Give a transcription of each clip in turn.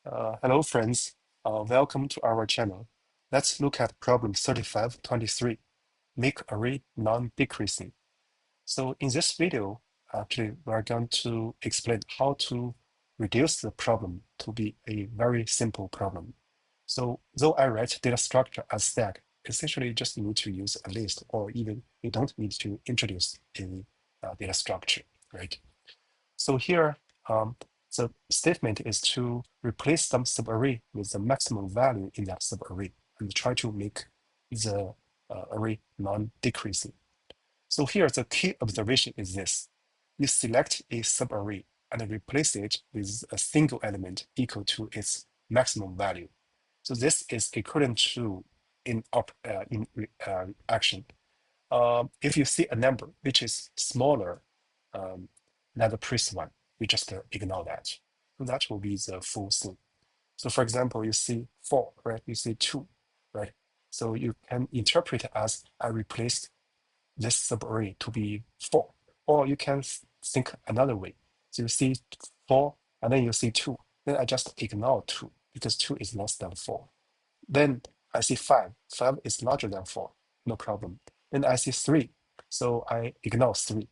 Hello, friends. Welcome to our channel. Let's look at problem 3523. Make array non-decreasing. So in this video, actually, we're going to explain how to reduce the problem to be a very simple problem. So though I write data structure as stack, essentially you just need to use a list, or even you don't need to introduce a data structure, right? So here, the statement is to replace some subarray with the maximum value in that subarray and try to make the array non-decreasing. So here, the key observation is this. You select a subarray and replace it with a single element equal to its maximum value. So this is equivalent to in action. If you see a number which is smaller than the previous one, you just ignore that. So that will be the full thing. So for example, you see 4, right? You see 2, right? So you can interpret it as I replaced this subarray to be 4. Or you can think another way. So you see 4, and then you see 2. Then I just ignore 2, because 2 is less than 4. Then I see 5. 5 is larger than 4. No problem. Then I see 3. So I ignore 3.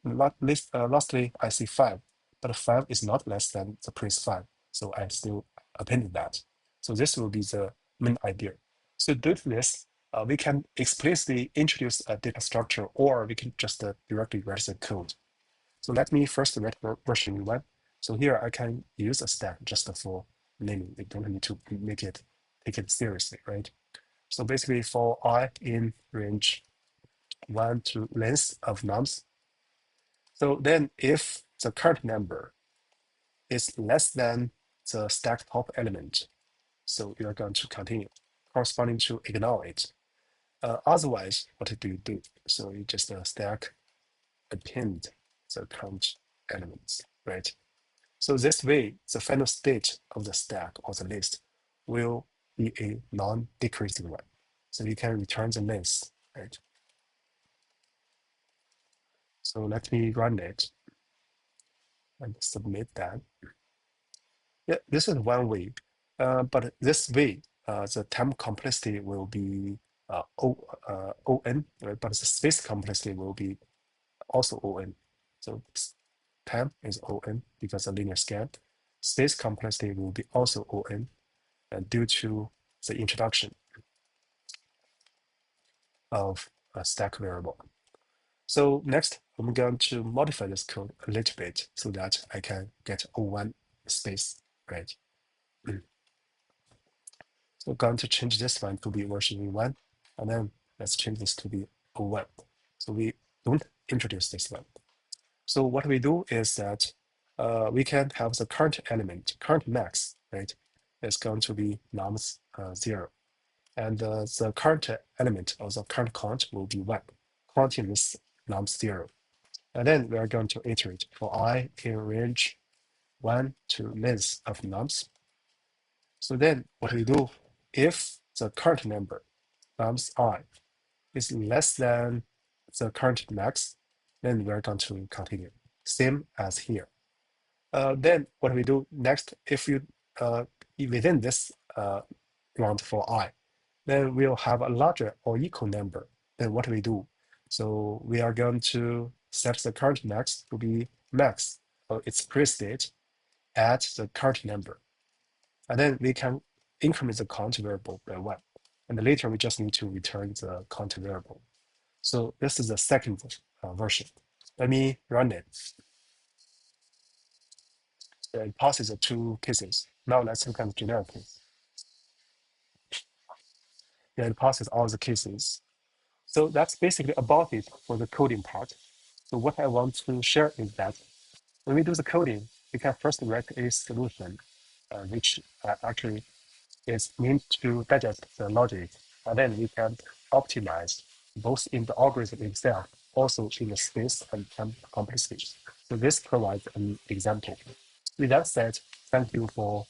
Lastly, I see 5. But 5 is not less than the previous 5. So I still append that. So this will be the main idea. So due to this, we can explicitly introduce a data structure, or we can just directly write the code. So let me first write version 1. So here I can use a stack just for naming. We don't need to take it seriously, right? So basically for I in range 1 to length of nums. So then if the current number is less than the stack top element, so you're going to continue, corresponding to ignore it. Otherwise, what do you do? So you just stack append the current elements, right? So this way, the final state of the stack or the list will be a non-decreasing one. So you can return the length, right? So let me run it and submit that. Yeah, this is one way, but this way, the time complexity will be On, right? But the space complexity will be also On. So time is On because of linear scan. Space complexity will be also On due to the introduction of a stack variable. So next, I'm going to modify this code a little bit so that I can get O1 space, right? So I'm going to change this one to be version 1, and then let's change this to be O1. So we don't introduce this one. So what we do is that we can have the current element, current max, right? Is going to be nums 0. And the current element of the current count will be 1, counting this nums 0. And then we are going to iterate for I in range 1 to length of nums. So then what we do, if the current number, nums I, is less than the current max, then we're going to continue. Same as here. Then what we do next, if you within this round for I, then we'll have a larger or equal number. Then what we do? So we are going to set the current max to be max of its pre-state at the current number. And then we can increment the count variable by 1. And later we just need to return the count variable. So this is the second version. Let me run it. It passes the 2 cases. Now let's look at the generic case. Yeah, it passes all the cases. So that's basically about it for the coding part. So what I want to share is that when we do the coding, we can first write a solution, which actually is meant to digest the logic, and then we can optimize both in the algorithm itself, also in the space and time complexity. So this provides an example. With that said, thank you for